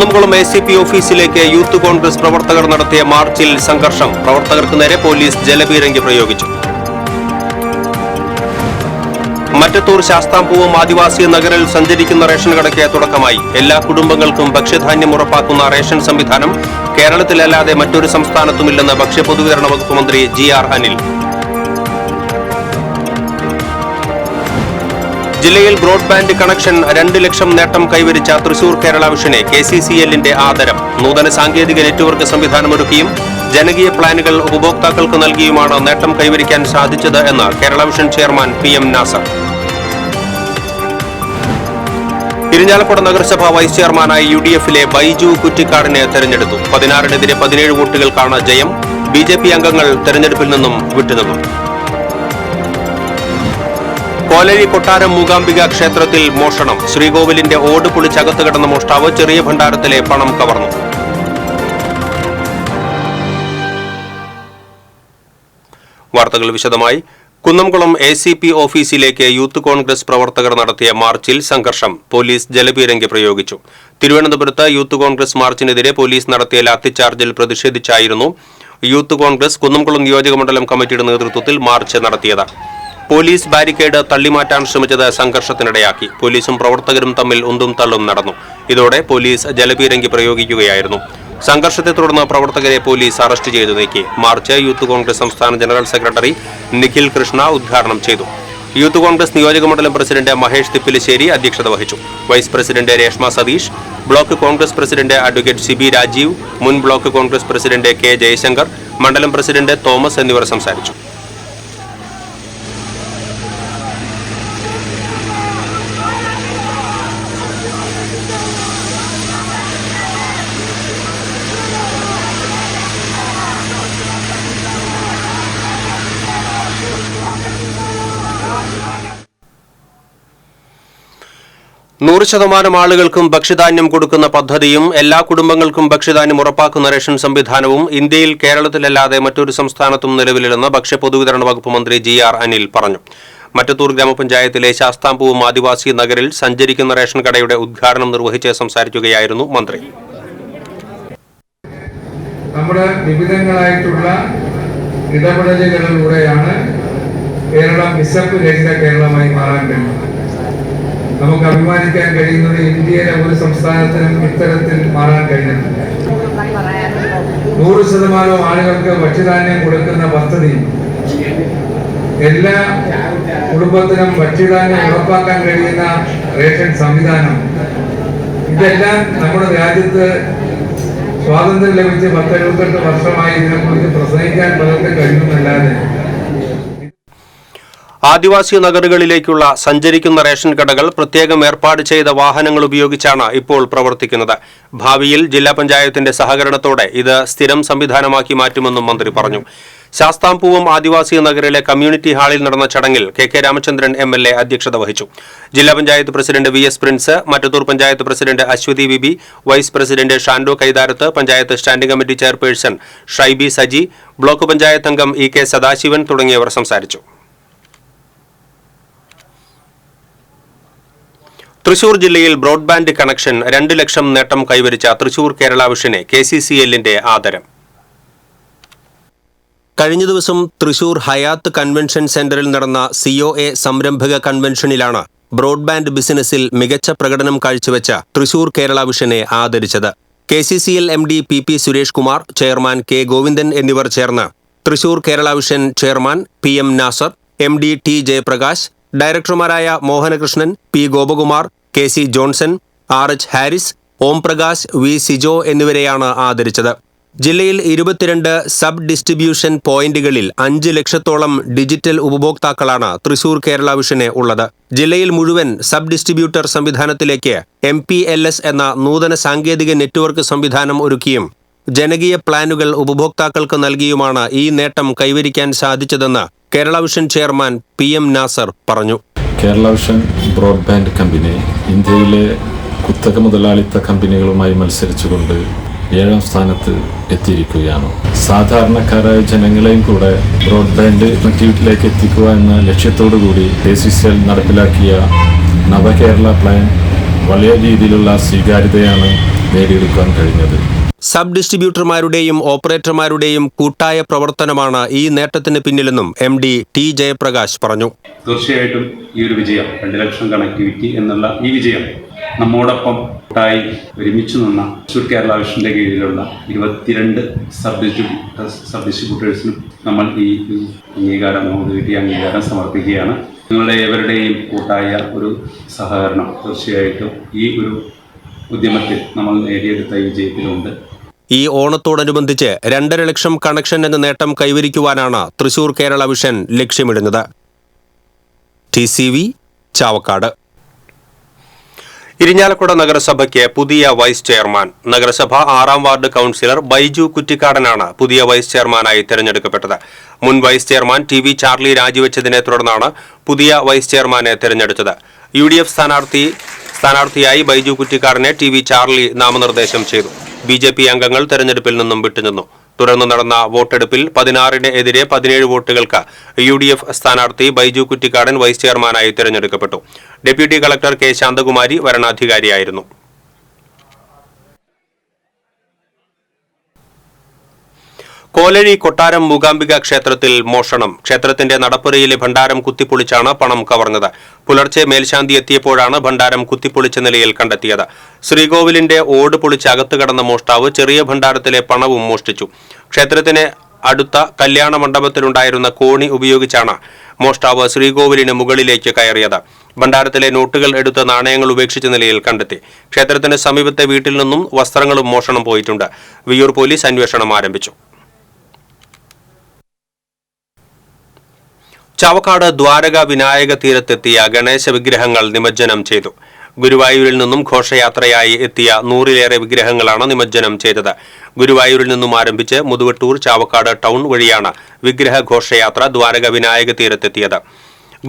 Kunnamkulam ACP ഓഫീസിലേക്ക് youth Congress പ്രവർത്തകർ നടത്തിയ മാർച്ചിൽ സംഘർഷം. പ്രവർത്തകർക്ക് നേരെ പോലീസ് ജലപീരങ്കി പ്രയോഗിച്ചു. മറ്റത്തൂർ ശാസ്താംപൂവം ആദിവാസി നഗറിൽ സഞ്ചരിക്കുന്ന റേഷൻ കടയ്ക്ക് തുടക്കമായി. എല്ലാ കുടുംബങ്ങൾക്കും ഭക്ഷ്യധാന്യം ഉറപ്പാക്കുന്ന റേഷൻ സംവിധാനം കേരളത്തിലല്ലാതെ മറ്റൊരു സംസ്ഥാനത്തുമില്ലെന്ന് ഭക്ഷ്യപൊതുവിതരണ വകുപ്പ് മന്ത്രി GR അനിൽ. ജില്ലയിൽ ബ്രോഡ്ബാൻഡ് കണക്ഷൻ 2 ലക്ഷം നേട്ടം കൈവരിച്ച തൃശൂർ കേരള വിഷനെ KCCL-ന്റെ ആദരം. നൂതന സാങ്കേതിക നെറ്റ്വർക്ക് സംവിധാനമൊരുക്കിയും ജനകീയ പ്ലാനുകൾ ഉപഭോക്താക്കൾക്ക് നൽകിയുമാണ് നേട്ടം കൈവരിക്കാൻ സാധിച്ചത് എന്ന് Kerala vision chairman PM Nasar. Irinjalakuda നഗരസഭ വൈസ് ചെയർമാനായി UDF-ലെ ബൈജു കുറ്റിക്കാടിനെ തെരഞ്ഞെടുത്തു. 16-നെതിരെ 17 വോട്ടുകൾക്കാണ് ജയം. BJP അംഗങ്ങൾ തെരഞ്ഞെടുപ്പിൽ നിന്നും വിട്ടുനിന്നു. കോലരി കൊട്ടാരം മൂകാംബിക ക്ഷേത്രത്തിൽ മോഷണം. ശ്രീകോവിലിന്റെ ഓട് പൊളിച്ചകത്ത് കിടന്ന മോഷ്ടാവ് ചെറിയ ഭണ്ഡാരത്തിലെ പണം കവർന്നു. വാർത്തകൾ വിശദമായി. കുന്നംകുളം ACP ഓഫീസിലേക്ക് യൂത്ത് കോൺഗ്രസ് പ്രവർത്തകർ നടത്തിയ മാർച്ചിൽ സംഘർഷം. പോലീസ് ജലപീരങ്കി പ്രയോഗിച്ചു. തിരുവനന്തപുരത്ത് യൂത്ത് കോൺഗ്രസ് മാർച്ചിനെതിരെ പോലീസ് നടത്തിയ ലാത്തിച്ചാർജിൽ പ്രതിഷേധിച്ചായിരുന്നു യൂത്ത് കോൺഗ്രസ് കുന്നംകുളം നിയോജക മണ്ഡലം കമ്മിറ്റിയുടെ നേതൃത്വത്തിൽ മാർച്ച് നടത്തിയത്. പോലീസ് ബാരിക്കേഡ് തള്ളിമാറ്റാൻ ശ്രമിച്ചത് സംഘർഷത്തിനിടയാക്കി. പോലീസും പ്രവർത്തകരും തമ്മിൽ ഉന്തും തള്ളും നടന്നു. ഇതോടെ പോലീസ് ജലപീരങ്കി പ്രയോഗിക്കുകയായിരുന്നു. സംഘർഷത്തെ തുടർന്ന് പ്രവർത്തകരെ പോലീസ് അറസ്റ്റ് ചെയ്തു നീക്കി. മാർച്ച് യൂത്ത് കോൺഗ്രസ് സംസ്ഥാന ജനറൽ സെക്രട്ടറി നിഖിൽ കൃഷ്ണ ഉദ്ഘാടനം ചെയ്തു. യൂത്ത് കോൺഗ്രസ് നിയോജക മണ്ഡലം പ്രസിഡന്റ് മഹേഷ് തിപ്പിലിശ്ശേരി അധ്യക്ഷത വഹിച്ചു. Vice president Reshma Satheesh, block Congress president advocate CB Rajeev, മുൻ block Congress president K Jayashankar, മണ്ഡലം പ്രസിഡന്റ് തോമസ് എന്നിവർ സംസാരിച്ചു. നൂറ് ശതമാനം ആളുകൾക്കും ഭക്ഷ്യധാന്യം കൊടുക്കുന്ന പദ്ധതിയും എല്ലാ കുടുംബങ്ങൾക്കും ഭക്ഷ്യധാന്യം ഉറപ്പാക്കുന്ന റേഷൻ സംവിധാനവും ഇന്ത്യയിൽ കേരളത്തിലല്ലാതെ മറ്റൊരു സംസ്ഥാനത്തും നിലവിലില്ലെന്ന് ഭക്ഷ്യപൊതുവിതരണ വകുപ്പ് മന്ത്രി GR അനിൽ പറഞ്ഞു. മറ്റത്തൂർ ഗ്രാമപഞ്ചായത്തിലെ ശാസ്താംപൂവം ആദിവാസി നഗറിൽ സഞ്ചരിക്കുന്ന റേഷൻ കടയുടെ ഉദ്ഘാടനം നിർവഹിച്ച് സംസാരിക്കുകയായിരുന്നു മന്ത്രി. നമ്മുടെ വിവിധങ്ങളായിട്ടുള്ള ഇടപെടലുകളിലൂടെയാണ് കേരളം വിശപ്പ് രഹിത കേരളമായി മാറാൻ കഴിയുന്നത്. നമുക്ക് അഭിമാനിക്കാൻ കഴിയുന്നത് ഇന്ത്യയിലെ ഒരു സംസ്ഥാനത്തിനും ഇത്തരത്തിൽ മാറാൻ കഴിഞ്ഞിട്ടില്ല. 100% ആളുകൾക്ക് ഭക്ഷ്യധാന്യം കൊടുക്കുന്ന പദ്ധതി, എല്ലാ കുടുംബത്തിനും ഭക്ഷ്യധാന്യം ഉറപ്പാക്കാൻ കഴിയുന്ന റേഷൻ സംവിധാനം, ഇതെല്ലാം നമ്മുടെ രാജ്യത്ത് സ്വാതന്ത്ര്യം ലഭിച്ച് 10-28 വർഷമായി ഇതിനെക്കുറിച്ച് പ്രസംഗിക്കാൻ പലർക്കും കഴിയുന്നല്ലാതെ ആദിവാസി നഗറുകളിലേക്കുള്ള സഞ്ചരിക്കുന്ന റേഷൻ കടകൾ പ്രത്യേകം ഏർപ്പാട് ചെയ്ത വാഹനങ്ങൾ ഉപയോഗിച്ചാണ് ഇപ്പോൾ പ്രവർത്തിക്കുന്നത്. ഭാവിയിൽ ജില്ലാ പഞ്ചായത്തിന്റെ സഹകരണത്തോടെ ഇത് സ്ഥിരം സംവിധാനമാക്കി മാറ്റുമെന്നും മന്ത്രി പറഞ്ഞു. ശാസ്താംപൂവം ആദിവാസി നഗറിലെ കമ്മ്യൂണിറ്റി ഹാളിൽ നടന്ന ചടങ്ങിൽ KK രാമചന്ദ്രൻ MLA അധ്യക്ഷത വഹിച്ചു. ജില്ലാ panchayat president VS Prince, Mattathur panchayat president Aswathy BB, vice president Shando Kaitharath, panchayat standing committee chairperson Shyby Saji, block panchayat അംഗം EK സദാശിവൻ തുടങ്ങിയവർ സംസാരിച്ചു. തൃശൂർ ജില്ലയിൽ ബ്രോഡ്ബാൻഡ് കണക്ഷൻ 2 ലക്ഷം നേട്ടം കൈവരിച്ച തൃശൂർ കേരള വിഷനെ KCCL-ന്റെ ആദരം. കഴിഞ്ഞ ദിവസം തൃശൂർ ഹയാത്ത് കൺവെൻഷൻ സെന്ററിൽ നടന്ന COA സംരംഭക കൺവെൻഷനിലാണ് ബ്രോഡ്ബാൻഡ് ബിസിനസ്സിൽ മികച്ച പ്രകടനം കാഴ്ചവെച്ച തൃശൂർ കേരള വിഷനെ ആദരിച്ചത്. KCCL MD PP Suresh Kumar, chairman K Govindan എന്നിവർ ചേർന്ന് Thrissur Kerala vision chairman PM Nasar, MD T Jayaprakash, ഡയറക്ടർമാരായ Mohanakrishnan, P Gopakumar, KC Johnson, RH Haris, Om Prakash, V Sijo എന്നിവരെയാണ് ആദരിച്ചത്. ജില്ലയിൽ 22 സബ് ഡിസ്ട്രിബ്യൂഷൻ പോയിന്റുകളിൽ 5 ലക്ഷത്തോളം ഡിജിറ്റൽ ഉപഭോക്താക്കളാണ് തൃശൂർ കേരള വിഷനെ ഉള്ളത്. ജില്ലയിൽ മുഴുവൻ സബ് ഡിസ്ട്രിബ്യൂട്ടർ സംവിധാനത്തിലേക്ക് MPLS എന്ന നൂതന സാങ്കേതിക നെറ്റ്വർക്ക് സംവിധാനം ഒരുക്കിയും ജനകീയ പ്ലാനുകൾ ഉപഭോക്താക്കൾക്ക് നൽകിയുമാണ് ഈ നേട്ടം കൈവരിക്കാൻ സാധിച്ചതെന്ന് Kerala vision chairman PM Nasar പറഞ്ഞു. കേരള വിഷൻ ബ്രോഡ്ബാൻഡ് കമ്പനി ഇന്ത്യയിലെ കുത്തക മുതലാളിത്ത കമ്പനികളുമായി മത്സരിച്ചുകൊണ്ട് 7ാം സ്ഥാനത്ത് എത്തിയിരിക്കുകയാണ്. സാധാരണക്കാരായ ജനങ്ങളെയും കൂടെ ബ്രോഡ്ബാൻഡ് കണക്ടിവിറ്റിയിലേക്ക് എത്തിക്കുക എന്ന ലക്ഷ്യത്തോടു കൂടി KCCL നടപ്പിലാക്കിയ നവകേരള പ്ലാൻ വലിയ രീതിയിലുള്ള സ്വീകാര്യതയാണ് നേടിയെടുക്കാൻ കഴിഞ്ഞത്. സബ് ഡിസ്ട്രിബ്യൂട്ടർമാരുടെയും ഓപ്പറേറ്റർമാരുടെയും കൂട്ടായ പ്രവർത്തനമാണ് ഈ നേട്ടത്തിന് പിന്നിലെന്നും MD ടി ജയപ്രകാശ് പറഞ്ഞു. തീർച്ചയായിട്ടും ഈ ഒരു വിജയം 2 ലക്ഷം കണക്ടിവിറ്റി എന്നുള്ള ഈ വിജയം നമ്മോടൊപ്പം കൂട്ടായി ഒരുമിച്ച് നിന്ന തൃശ്ശൂർ കേരള വിഷന്റെ കീഴിലുള്ള 22 സബ് ഡിസ്ട്രിബ്യൂട്ടേഴ്സിനും നമ്മൾ ഈ അംഗീകാരം സമർപ്പിക്കുകയാണ്. നിങ്ങളുടെ ഏവരുടെയും കൂട്ടായ ഒരു സഹകരണം തീർച്ചയായിട്ടും ഈ ഒരു ഉദ്യമത്തിൽ നമ്മൾ നേടിയെടുത്ത ഈ വിജയത്തിലുണ്ട്. ഈ ഓണത്തോടനുബന്ധിച്ച് 2.5 ലക്ഷം കണക്ഷൻ എന്ന നേട്ടം കൈവരിക്കുവാനാണ് തൃശൂർ കേരള വിഷൻ ലക്ഷ്യമിടുന്നത്. TCV ചാവക്കാട്. ഇരിഞ്ഞാലക്കുട നഗരസഭയ്ക്ക് പുതിയ വൈസ് ചെയർമാൻ. നഗരസഭ 6ാം വാർഡ് കൗൺസിലർ ബൈജു കുറ്റിക്കാടനാണ് പുതിയ വൈസ് ചെയർമാനായി തെരഞ്ഞെടുക്കപ്പെട്ടത്. മുൻ വൈസ് ചെയർമാൻ TV ചാർലി രാജിവെച്ചതിനെ തുടർന്നാണ് പുതിയ വൈസ് ചെയർമാനെ തെരഞ്ഞെടുത്തത്. UDF സ്ഥാനാർത്ഥിയായി ബൈജു കുറ്റിക്കാടനെ TV ചാർലി നാമനിർദ്ദേശം ചെയ്തു. BJP അംഗങ്ങൾ തെരഞ്ഞെടുപ്പിൽ നിന്നും വിട്ടുനിന്നു. തുടർന്ന് നടന്ന വോട്ടെടുപ്പിൽ 16-എതിരെ 17 വോട്ടുകൾക്ക് UDF സ്ഥാനാർത്ഥി ബൈജു കുറ്റിക്കാടൻ വൈസ് ചെയർമാനായി തെരഞ്ഞെടുക്കപ്പെട്ടു. ഡെപ്യൂട്ടി കളക്ടർ K ശാന്തകുമാരി വരണാധികാരിയായിരുന്നു. കോലഴി കൊട്ടാരം മൂകാംബിക ക്ഷേത്രത്തിൽ മോഷണം. ക്ഷേത്രത്തിന്റെ നടപ്പുരയിലെ ഭണ്ഡാരം കുത്തിപ്പൊളിച്ചാണ് പണം കവർന്നത്. പുലർച്ചെ മേൽശാന്തി എത്തിയപ്പോഴാണ് ഭണ്ഡാരം കുത്തിപ്പൊളിച്ച നിലയിൽ കണ്ടെത്തിയത്. ശ്രീകോവിലിന്റെ ഓട് പൊളിച്ച് അകത്ത് കടന്ന മോഷ്ടാവ് ചെറിയ ഭണ്ഡാരത്തിലെ പണവും മോഷ്ടിച്ചു. ക്ഷേത്രത്തിന് അടുത്ത കല്യാണ മണ്ഡപത്തിലുണ്ടായിരുന്ന കോണി ഉപയോഗിച്ചാണ് മോഷ്ടാവ് ശ്രീകോവിലിന് മുകളിലേക്ക് കയറിയത്. ഭണ്ഡാരത്തിലെ നോട്ടുകൾ എടുത്ത് നാണയങ്ങൾ ഉപേക്ഷിച്ച നിലയിൽ കണ്ടെത്തി. ക്ഷേത്രത്തിന് സമീപത്തെ വീട്ടിൽ നിന്നും വസ്ത്രങ്ങളും മോഷണം പോയിട്ടുണ്ട്. വിയ്യൂർ പോലീസ് അന്വേഷണം ആരംഭിച്ചു. ചാവക്കാട് ദ്വാരക വിനായക തീരത്തെത്തിയ ഗണേശ വിഗ്രഹങ്ങൾ നിമജ്ജനം ചെയ്തു. ഗുരുവായൂരിൽ നിന്നും ഘോഷയാത്രയായി എത്തിയ 100-ലേറെ വിഗ്രഹങ്ങളാണ് നിമജ്ജനം ചെയ്തത്. ഗുരുവായൂരിൽ നിന്നും ആരംഭിച്ച് മുതുവട്ടൂർ ചാവക്കാട് ടൗൺ വഴിയാണ് വിഗ്രഹ ഘോഷയാത്ര ദ്വാരക വിനായക തീരത്തെത്തിയത്.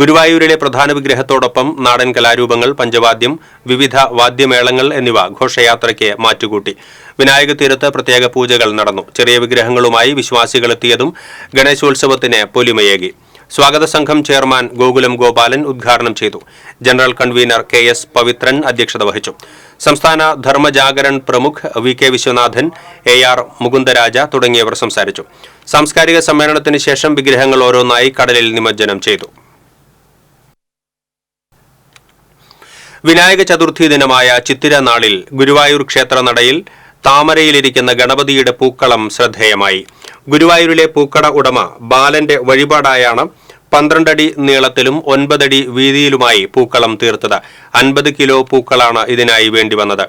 ഗുരുവായൂരിലെ പ്രധാന വിഗ്രഹത്തോടൊപ്പം നാടൻ കലാരൂപങ്ങൾ, പഞ്ചവാദ്യം, വിവിധ വാദ്യമേളങ്ങൾ എന്നിവ ഘോഷയാത്രയ്ക്ക് മാറ്റുകൂട്ടി. വിനായക തീരത്ത് പ്രത്യേക പൂജകൾ നടന്നു. ചെറിയ വിഗ്രഹങ്ങളുമായി വിശ്വാസികൾ എത്തിയതും ഗണേശോത്സവത്തിന് പൊലിമയേകി. സ്വാഗത സംഘം ചെയർമാൻ ഗോകുലം ഗോപാലൻ ഉദ്ഘാടനം ചെയ്തു. ജനറൽ കൺവീനർ KS പവിത്രൻ അധ്യക്ഷത വഹിച്ചു. സംസ്ഥാന ധർമ്മജാഗരൺ പ്രമുഖ് VK വിശ്വനാഥൻ, AR മുകുന്ദരാജ തുടങ്ങിയവർ സംസാരിച്ചു. സാംസ്കാരിക സമ്മേളനത്തിന് ശേഷം വിഗ്രഹങ്ങൾ ഓരോന്നായി കടലിൽ നിമജ്ജനം ചെയ്തു. വിനായക ചതുർത്ഥി ദിനമായ ചിത്തിര നാളിൽ ഗുരുവായൂർ ക്ഷേത്ര നടയിൽ താമരയിലിരിക്കുന്ന ഗണപതിയുടെ പൂക്കളം ശ്രദ്ധേയമായി. ഗുരുവായൂരിലെ പൂക്കട ഉടമ ബാലന്റെ വഴിപാടായാണ് 12 അടി നീളത്തിലും 9 അടി വീതിയിലുമായി പൂക്കളം തീർത്തത്. 50 കിലോ പൂക്കളാണ് ഇതിനായി വേണ്ടിവന്നത്.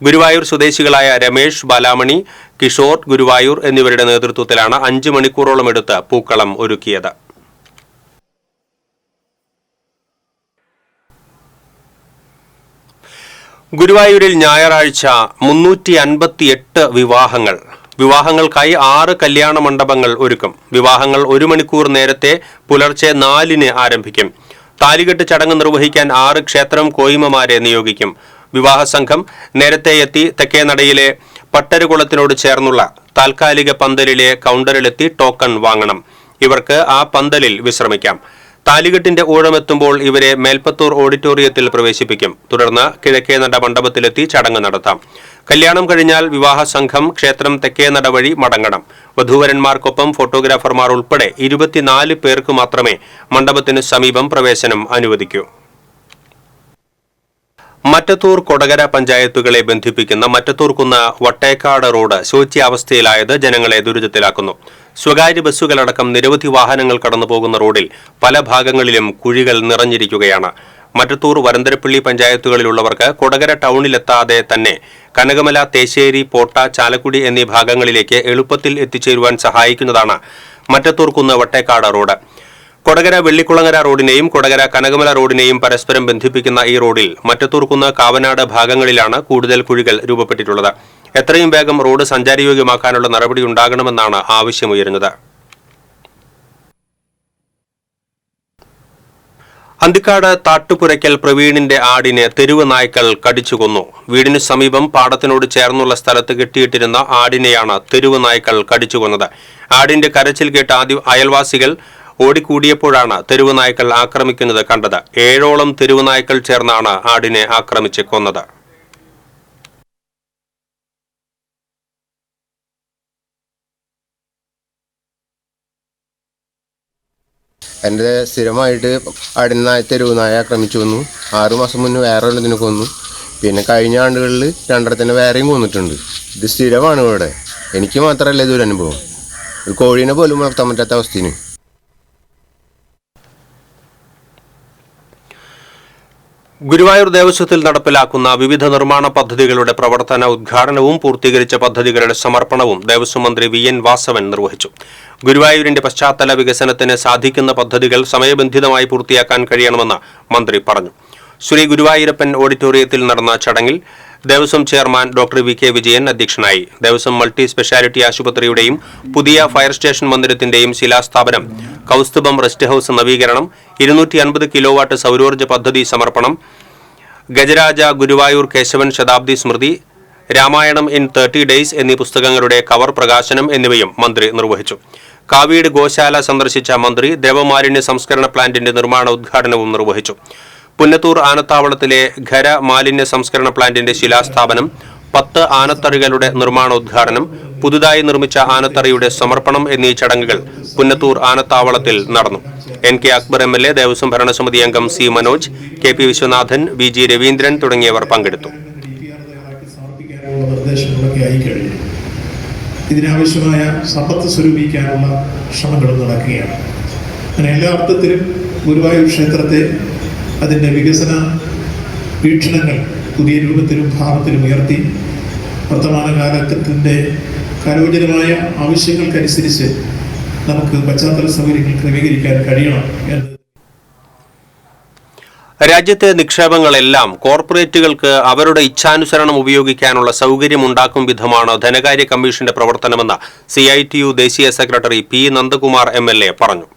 ഗുരുവായൂർ സ്വദേശികളായ രമേഷ്, ബാലാമണി, കിഷോർ ഗുരുവായൂർ എന്നിവരുടെ നേതൃത്വത്തിലാണ് 5 മണിക്കൂറോളം എടുത്ത് പൂക്കളം ഒരുക്കിയത്. ഗുരുവായൂരിൽ ഞായറാഴ്ച 358 വിവാഹങ്ങൾക്കായി 6 കല്യാണ മണ്ഡപങ്ങൾ ഒരുക്കും. വിവാഹങ്ങൾ 1 മണിക്കൂർ നേരത്തെ പുലർച്ചെ 4-ന് ആരംഭിക്കും. താലികെട്ട് ചടങ്ങ് നിർവഹിക്കാൻ 6 ക്ഷേത്രം കോയിമമാരെ നിയോഗിക്കും. വിവാഹ സംഘം നേരത്തെ എത്തി തെക്കേനടയിലെ പട്ടരുകുളത്തിനോട് ചേർന്നുള്ള താൽക്കാലിക പന്തലിലെ കൗണ്ടറിലെത്തി ടോക്കൺ വാങ്ങണം. ഇവർക്ക് ആ പന്തലിൽ വിശ്രമിക്കാം. താലികെട്ടിന്റെ ഊഴമെത്തുമ്പോൾ ഇവരെ മേൽപ്പത്തൂർ ഓഡിറ്റോറിയത്തിൽ പ്രവേശിപ്പിക്കും. തുടർന്ന് കിഴക്കേനട മണ്ഡപത്തിലെത്തി ചടങ്ങ് നടത്താം. കല്യാണം കഴിഞ്ഞാൽ വിവാഹ സംഘം ക്ഷേത്രം തെക്കേനട വഴി മടങ്ങണം. വധൂവരന്മാർക്കൊപ്പം ഫോട്ടോഗ്രാഫർമാർ ഉൾപ്പെടെ 24 പേർക്ക് മാത്രമേ മണ്ഡപത്തിന് സമീപം പ്രവേശനം അനുവദിക്കൂ. മറ്റത്തൂർ കൊടകര പഞ്ചായത്തുകളെ ബന്ധിപ്പിക്കുന്ന മറ്റത്തൂർക്കുന്ന് വട്ടേക്കാട് റോഡ് ശോച്യാവസ്ഥയിലായത് ജനങ്ങളെ ദുരിതത്തിലാക്കുന്നു. സ്വകാര്യ ബസ്സുകളടക്കം നിരവധി വാഹനങ്ങൾ കടന്നുപോകുന്ന റോഡിൽ പല ഭാഗങ്ങളിലും കുഴികൾ നിറഞ്ഞിരിക്കുകയാണ്. മറ്റത്തൂർ, വരന്തരപ്പള്ളി പഞ്ചായത്തുകളിലുള്ളവർക്ക് കൊടകര ടൗണിലെത്താതെ തന്നെ കനകമല, തേശ്ശേരി, പോട്ട, ചാലക്കുടി എന്നീ ഭാഗങ്ങളിലേക്ക് എളുപ്പത്തിൽ എത്തിച്ചേരുവാൻ സഹായിക്കുന്നതാണ് മറ്റത്തൂർക്കുന്ന് വട്ടേക്കാട് റോഡ്. കൊടകര വെള്ളിക്കുളങ്ങര റോഡിനെയും കൊടകര കനകമല റോഡിനെയും പരസ്പരം ബന്ധിപ്പിക്കുന്ന ഈ റോഡിൽ മറ്റത്തൂർക്കുന്ന് കാവനാട് ഭാഗങ്ങളിലാണ് കൂടുതൽ കുഴികൾ രൂപപ്പെട്ടിട്ടുള്ളത്. എത്രയും വേഗം റോഡ് സഞ്ചാരയോഗ്യമാക്കാനുള്ള നടപടി ഉണ്ടാകണമെന്നാണ് ആവശ്യമുയരുന്നത്. അന്തിക്കാട് താട്ടുപുരയ്ക്കൽ പ്രവീണിന്റെ ആടിനെ തെരുവ് നായ്ക്കൾ കടിച്ചുകൊന്നു. വീടിനു സമീപം പാടത്തിനോട് ചേർന്നുള്ള സ്ഥലത്ത് കെട്ടിയിട്ടിരുന്ന ആടിനെയാണ് തെരുവ് നായ്ക്കൾ കടിച്ചുകൊന്നത്. ആടിന്റെ കരച്ചിൽ കേട്ട അയൽവാസികൾ ഓടിക്കൂടിയപ്പോഴാണ് തെരുവ് നായ്ക്കൾ ആക്രമിക്കുന്നത് കണ്ടത്. 7ഓളം തെരുവ് നായ്ക്കൾ ചേർന്നാണ് ആടിനെ ആക്രമിച്ച് കൊന്നത്. എൻ്റെ സ്ഥിരമായിട്ട് ആടിനായ തെരുവ് നായ ആക്രമിച്ചു വന്നു. 6 മാസം മുന്നേ വേറെ ഉള്ളതിനെ കൊന്നു. പിന്നെ കഴിഞ്ഞ ആണ്ടുകളിൽ 2 വേറെയും കൊന്നിട്ടുണ്ട്. ഇത് സ്ഥിരമാണ് ഇവിടെ. എനിക്ക് മാത്രമല്ല ഇതൊരു അനുഭവം. ഒരു കോഴീനെ പോലും വളർത്താൻ പറ്റാത്ത അവസ്ഥയാണ്. ഗുരുവായൂർ ദേവസ്വത്തിൽ നടപ്പിലാക്കുന്ന വിവിധ നിർമ്മാണ പദ്ധതികളുടെ പ്രവർത്തന ഉദ്ഘാടനവും പൂർത്തീകരിച്ച പദ്ധതികളുടെ സമർപ്പണവും ദേവസ്വം മന്ത്രി വി.എൻ. വാസവൻ നിർവഹിച്ചു. ഗുരുവായൂരിന്റെ പശ്ചാത്തല വികസനത്തിന് സാധിക്കുന്ന പദ്ധതികൾ സമയബന്ധിതമായി പൂർത്തിയാക്കാൻ കഴിയണമെന്ന് മന്ത്രി പറഞ്ഞു. ശ്രീ ഗുരുവായൂരപ്പൻ ഓഡിറ്റോറിയത്തിൽ നടന്ന ചടങ്ങിൽ Devaswom chairman doctor VK. Vijayan അധ്യക്ഷനായി. ദേവസ്വം മൾട്ടി സ്പെഷ്യാലിറ്റി ആശുപത്രിയുടെയും പുതിയ ഫയർ സ്റ്റേഷൻ മന്ദിരത്തിന്റെയും ശിലാസ്ഥാപനം, കൗസ്തുഭം റെസ്റ്റ് ഹൌസ് നവീകരണം, 250 കിലോവാട്ട് സൗരോർജ്ജ പദ്ധതി സമർപ്പണം, ഗജരാജ ഗുരുവായൂർ കേശവൻ ശതാബ്ദി സ്മൃതി, രാമായണം ഇൻ 30 ഡേയ്സ് എന്നീ പുസ്തകങ്ങളുടെ കവർ പ്രകാശനം എന്നിവയും മന്ത്രി നിർവഹിച്ചു. കാവീട് ഗോശാല സന്ദർശിച്ച മന്ത്രി ദ്രവമാലിന്യ സംസ്കരണ പ്ലാന്റിന്റെ നിർമ്മാണ ഉദ്ഘാടനവും നിർവഹിച്ചു. പുന്നത്തൂർ ആനത്താവളത്തിലെ ഖര മാലിന്യ സംസ്കരണ പ്ലാന്റിന്റെ ശിലാസ്ഥാപനം, 10 ആനത്തറികളുടെ നിർമ്മാണോദ്ഘാടനം, പുതുതായി നിർമ്മിച്ച ആനത്തറിയുടെ സമർപ്പണം എന്നീ ചടങ്ങുകൾ പുന്നത്തൂർ ആനത്താവളത്തിൽ നടന്നു. NK അക്ബർ MLA, ദേവസ്വം ഭരണസമിതി അംഗം C. Manoj, KP Viswanathan, VG Raveendran തുടങ്ങിയവർ പങ്കെടുത്തു. ഇതിനാവശ്യമായ സമ്പത്ത് സ്വരൂപിക്കാനുള്ള ശ്രമങ്ങളും നടക്കുകയാണ്. അങ്ങനെ എല്ലാ അർത്ഥത്തിലും ഗുരുവായൂർ ക്ഷേത്രത്തെ അതിൻ്റെ വികസന വീക്ഷണങ്ങൾ പുതിയ രൂപത്തിലും ഭാവത്തിലും ഉയർത്തി വർത്തമാന കാലഘട്ടത്തിൻ്റെ കാലോചിതമായ ആവശ്യങ്ങൾക്കനുസരിച്ച് നമുക്ക് പശ്ചാത്തല സൗകര്യങ്ങൾ ക്രമീകരിക്കാൻ കഴിയണം എന്ന്. രാജ്യത്തെ നിക്ഷേപങ്ങളെല്ലാം കോർപ്പറേറ്റുകൾക്ക് അവരുടെ ഇച്ഛാനുസരണം ഉപയോഗിക്കാനുള്ള സൗകര്യമുണ്ടാക്കും വിധമാണ് ധനകാര്യ കമ്മീഷന്റെ പ്രവർത്തനമെന്ന് CITU ദേശീയ സെക്രട്ടറി P. നന്ദകുമാർ MLA പറഞ്ഞു.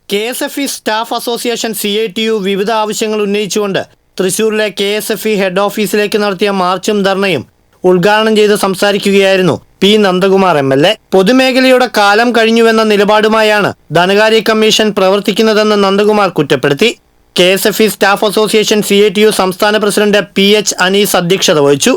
KSFE സ്റ്റാഫ് അസോസിയേഷൻ CITU വിവിധ ആവശ്യങ്ങൾ ഉന്നയിച്ചുകൊണ്ട് തൃശൂരിലെ KSFE ഹെഡ് ഓഫീസിലേക്ക് നടത്തിയ മാർച്ചും ധർണയും ഉദ്ഘാടനം ചെയ്ത് സംസാരിക്കുകയായിരുന്നു P. നന്ദകുമാർ MLA. പൊതുമേഖലയുടെ കാലം കഴിഞ്ഞുവെന്ന നിലപാടുമായാണ് ധനകാര്യ കമ്മീഷൻ പ്രവർത്തിക്കുന്നതെന്ന് നന്ദകുമാർ കുറ്റപ്പെടുത്തി. KSFE സ്റ്റാഫ് അസോസിയേഷൻ CITU സംസ്ഥാന പ്രസിഡന്റ് PH അനീസ് അധ്യക്ഷത വഹിച്ചു.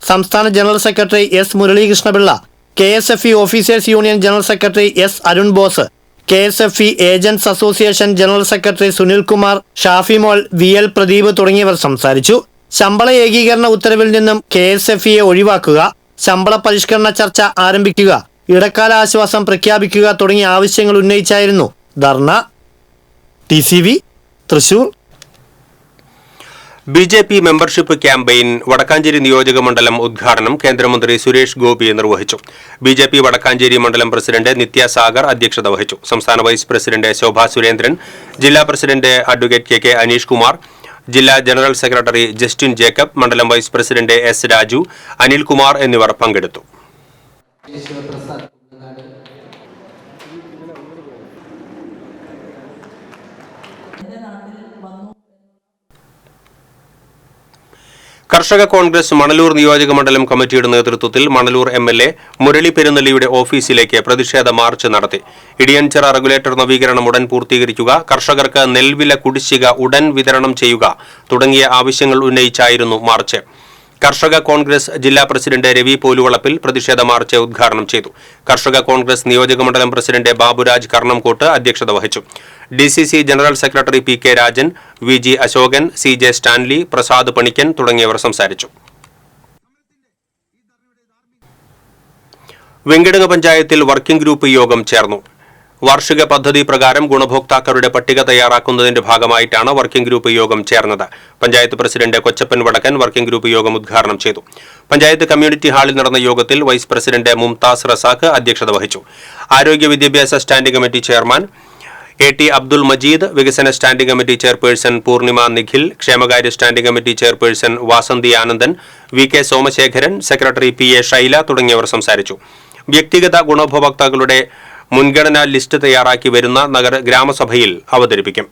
സംസ്ഥാന general secretary S. Muralikrishnapillai, KSFE officers union general secretary S. Arun Bose, KSFE agents association general secretary Sunilkumar, Shafimol, VL Pradeep തുടങ്ങിയവർ സംസാരിച്ചു. ശമ്പള ഏകീകരണ ഉത്തരവിൽ നിന്നും KSFEയെ ഒഴിവാക്കുക, ശമ്പള പരിഷ്കരണ ചർച്ച ആരംഭിക്കുക, ഇടക്കാല ആശ്വാസം പ്രഖ്യാപിക്കുക തുടങ്ങിയ ആവശ്യങ്ങൾ ഉന്നയിച്ചായിരുന്നു dharna. TCV Thrissur. BJP membership campaign Vadakkanchery നിയോജക മണ്ഡലം ഉദ്ഘാടനം കേന്ദ്രമന്ത്രി സുരേഷ് ഗോപി നിർവഹിച്ചു. BJP വടക്കാഞ്ചേരി മണ്ഡലം പ്രസിഡന്റ് നിത്യ സാഗർ അധ്യക്ഷത വഹിച്ചു. സംസ്ഥാന വൈസ് പ്രസിഡന്റ് ശോഭ സുരേന്ദ്രൻ, ജില്ലാ president advocate KK Aneesh Kumar, ജില്ലാ ജനറൽ സെക്രട്ടറി ജസ്റ്റിൻ ജേക്കബ്, മണ്ഡലം vice president S. Raju, Anilkumar എന്നിവർ പങ്കെടുത്തു. കർഷക കോൺഗ്രസ് മണലൂർ നിയോജക മണ്ഡലം കമ്മിറ്റിയുടെ നേതൃത്വത്തിൽ മണലൂർ MLA മുരളി പെരുന്നള്ളിയുടെ ഓഫീസിലേക്ക് പ്രതിഷേധ മാർച്ച് നടത്തി. ഇടിയൻചിറ റെഗുലേറ്റർ നവീകരണം ഉടൻ പൂർത്തീകരിക്കുക, കർഷകർക്ക് നെൽവില കുടിശ്ശിക ഉടൻ വിതരണം ചെയ്യുക തുടങ്ങിയ ആവശ്യങ്ങൾ ഉന്നയിച്ചായിരുന്നു മാർച്ച്. കർഷക കോൺഗ്രസ് ജില്ലാ പ്രസിഡന്റ് രവി പോലുവളപ്പിൽ പ്രതിഷേധ മാർച്ച് ഉദ്ഘാടനം ചെയ്തു. കർഷക കോൺഗ്രസ് നിയോജക മണ്ഡലം പ്രസിഡന്റ് ബാബുരാജ് കർണംകോട്ട് അധ്യക്ഷത വഹിച്ചു. DCC general secretary PK Rajan, VG Ashokan, CJ Stanley, Prasad Panikkan തുടങ്ങിയവർ സംസാരിച്ചു. വെങ്കിടങ്ങ് പഞ്ചായത്തിൽ വർക്കിംഗ് ഗ്രൂപ്പ് യോഗം ചേർന്നു. വാർഷിക പദ്ധതി പ്രകാരം ഗുണഭോക്താക്കളുടെ പട്ടിക തയ്യാറാക്കുന്നതിന്റെ ഭാഗമായിട്ടാണ് വർക്കിംഗ് ഗ്രൂപ്പ് യോഗം ചേർന്നത്. പഞ്ചായത്ത് പ്രസിഡന്റ് കൊച്ചപ്പൻ വടക്കൻ വർക്കിംഗ് ഗ്രൂപ്പ് യോഗം ഉദ്ഘാടനം ചെയ്തു. പഞ്ചായത്ത് കമ്മ്യൂണിറ്റി ഹാളിൽ നടന്ന യോഗത്തിൽ വൈസ് പ്രസിഡന്റ് മുംതാസ് റസാഖ് അധ്യക്ഷത വഹിച്ചു. ആരോഗ്യ വിദ്യാഭ്യാസ standing committee chairman AT Abdul Majeed, വികസന standing committee chairperson Poornima Nikhil, ക്ഷേമകാര്യ standing committee chairperson Vasanthi Anandan, VK Somasekharan, secretary PA Shaila തുടങ്ങിയവർ സംസാരിച്ചു. വ്യക്തിഗത ഗുണഭോക്താക്കളുടെ മുൻഗണനാ ലിസ്റ്റ് തയ്യാറാക്കി വരുന്ന ഗ്രാമസഭയിൽ അവതരിപ്പിക്കും.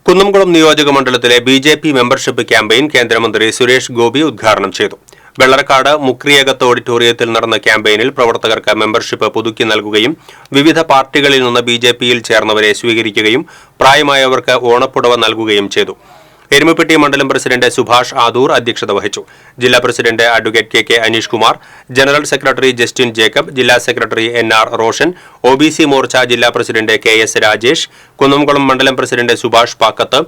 കുന്നംകുളം നിയോജക മണ്ഡലത്തിലെ BJP മെമ്പർഷിപ്പ് ക്യാമ്പയിൻ കേന്ദ്രമന്ത്രി സുരേഷ് ഗോപി ഉദ്ഘാടനം ചെയ്തു. വെള്ളറക്കാട് മുക്രിയകത്ത് ഓഡിറ്റോറിയത്തിൽ നടന്ന ക്യാമ്പയിനിൽ പ്രവർത്തകർക്ക് മെമ്പർഷിപ്പ് പുതുക്കി നൽകുകയും വിവിധ പാർട്ടികളിൽ നിന്ന് ബിജെപിയിൽ ചേർന്നവരെ സ്വീകരിക്കുകയും പ്രായമായവർക്ക് ഓണപ്പുടവ നൽകുകയും ചെയ്തു. എരുമപ്പെട്ടി മണ്ഡലം പ്രസിഡന്റ് സുഭാഷ് ആദൂർ അധ്യക്ഷത വഹിച്ചു. ജില്ലാ president advocate K Aneesh Kumar, general secretary Justin Jacob, ജില്ലാ secretary NR Roshan, OBC Morcha ജില്ലാ പ്രസിഡന്റ് KS രാജേഷ്, കുന്നംകുളം മണ്ഡലം പ്രസിഡന്റ് സുഭാഷ് പാക്കത്ത്,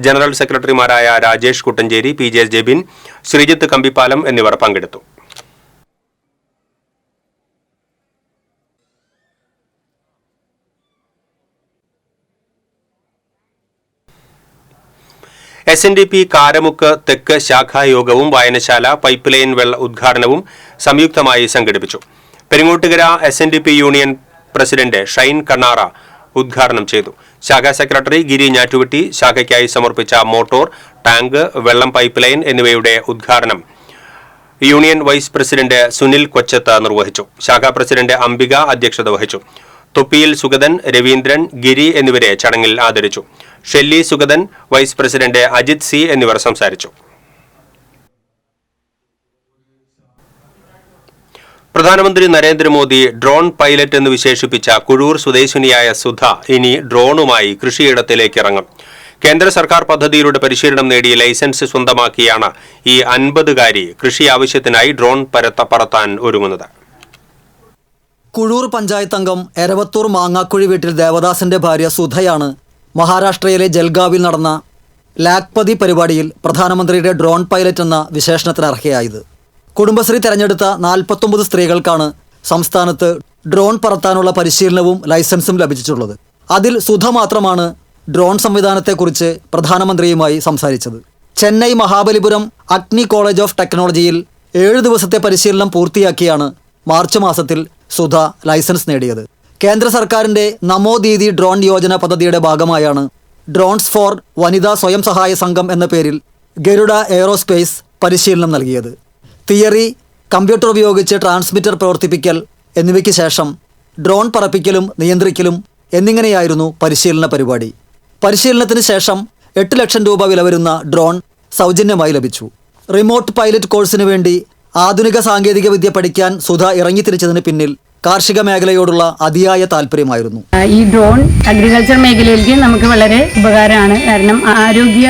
ജനറൽ സെക്രട്ടറിമാരായ രാജേഷ് കുട്ടഞ്ചേരി, PJ ജെബിൻ, ശ്രീജിത്ത് കമ്പിപ്പാലം എന്നിവർ പങ്കെടുത്തു. SNDP കാരമുക്ക് തെക്ക് ശാഖായോഗവും വായനശാല പൈപ്പ് ലൈൻ വെള്ള ഉദ്ഘാടനവും സംയുക്തമായി സംഘടിപ്പിച്ചു. Peringottukara SNDP union president Shine Kannara ഉദ്ഘാടനം ചെയ്തു. ശാഖാ സെക്രട്ടറി ഗിരി ഞാറ്റുവെട്ടി ശാഖയ്ക്കായി സമർപ്പിച്ച മോട്ടോർ, ടാങ്ക്, വെള്ളം പൈപ്പ് ലൈൻ എന്നിവയുടെ ഉദ്ഘാടനം union vice president Sunil Kochath നിർവഹിച്ചു. ശാഖാ പ്രസിഡന്റ് അംബിക അധ്യക്ഷത വഹിച്ചു. തൊപ്പിയിൽ സുഗതൻ, രവീന്ദ്രൻ, ഗിരി എന്നിവരെ ചടങ്ങിൽ ആദരിച്ചു. Shelly Sugathan, vice president Ajith C എന്നിവർ സംസാരിച്ചു. പ്രധാനമന്ത്രി നരേന്ദ്രമോദി ഡ്രോൺ പൈലറ്റ് എന്ന് വിശേഷിപ്പിച്ച കുഴൂർ സ്വദേശിനിയായ സുധ ഇനി ഡ്രോണുമായി കൃഷിയിടത്തിലേക്ക് ഇറങ്ങും. കേന്ദ്ര സർക്കാർ പദ്ധതിയിലൂടെ പരിശീലനം നേടി ലൈസൻസ് സ്വന്തമാക്കിയാണ് ഈ 50-കാരി കൃഷി ആവശ്യത്തിനായി ഡ്രോൺ പറത്താൻ ഒരുങ്ങുന്നത്. കുഴൂർ പഞ്ചായത്ത് അംഗം എരവത്തൂർ മാങ്ങാക്കുഴി വീട്ടിൽ ദേവദാസിന്റെ ഭാര്യ സുധയാണ് മഹാരാഷ്ട്രയിലെ ജൽഗാവിൽ നടന്ന ലാക്പതി പരിപാടിയിൽ പ്രധാനമന്ത്രിയുടെ ഡ്രോൺ പൈലറ്റ് എന്ന വിശേഷണത്തിന് അർഹയായത്. കുടുംബശ്രീ തെരഞ്ഞെടുത്ത 49 സ്ത്രീകൾക്കാണ് സംസ്ഥാനത്ത് ഡ്രോൺ പറത്താനുള്ള പരിശീലനവും ലൈസൻസും ലഭിച്ചിട്ടുള്ളത്. അതിൽ സുധ മാത്രമാണ് ഡ്രോൺ സംവിധാനത്തെക്കുറിച്ച് പ്രധാനമന്ത്രിയുമായി സംസാരിച്ചത്. ചെന്നൈ മഹാബലിപുരം അഗ്നി കോളേജ് ഓഫ് ടെക്നോളജിയിൽ 7 ദിവസത്തെ പരിശീലനം പൂർത്തിയാക്കിയാണ് മാർച്ച് മാസത്തിൽ സുധ ലൈസൻസ് നേടിയത്. കേന്ദ്ര സർക്കാരിൻ്റെ നമോ ദീദി ഡ്രോൺ യോജന പദ്ധതിയുടെ ഭാഗമായാണ് ഡ്രോൺസ് ഫോർ വനിതാ സ്വയം സഹായ സംഘം എന്ന പേരിൽ ഗരുഡ എയ്റോസ്പേസ് പരിശീലനം നൽകിയത്. തിയറി, കമ്പ്യൂട്ടർ ഉപയോഗിച്ച് ട്രാൻസ്മിറ്റർ പ്രവർത്തിപ്പിക്കൽ എന്നിവയ്ക്ക് ശേഷം ഡ്രോൺ പറപ്പിക്കലും നിയന്ത്രിക്കലും എന്നിങ്ങനെയായിരുന്നു പരിശീലന പരിപാടി. പരിശീലനത്തിന് ശേഷം 8 ലക്ഷം രൂപ വില വരുന്ന ഡ്രോൺ സൗജന്യമായി ലഭിച്ചു. റിമോട്ട് പൈലറ്റ് കോഴ്സിന് വേണ്ടി ആധുനിക സാങ്കേതിക വിദ്യ പഠിക്കാൻ സുധ ഇറങ്ങിത്തിരിച്ചതിന് പിന്നിൽ കാർഷിക മേഖലയോടുള്ള അതിയായ താല്പര്യമായിരുന്നു. ഈ ഡ്രോൺ അഗ്രികൾച്ചർ മേഖലയിലേക്ക് നമുക്ക് വളരെ ഉപകാരമാണ്. കാരണം ആരോഗ്യ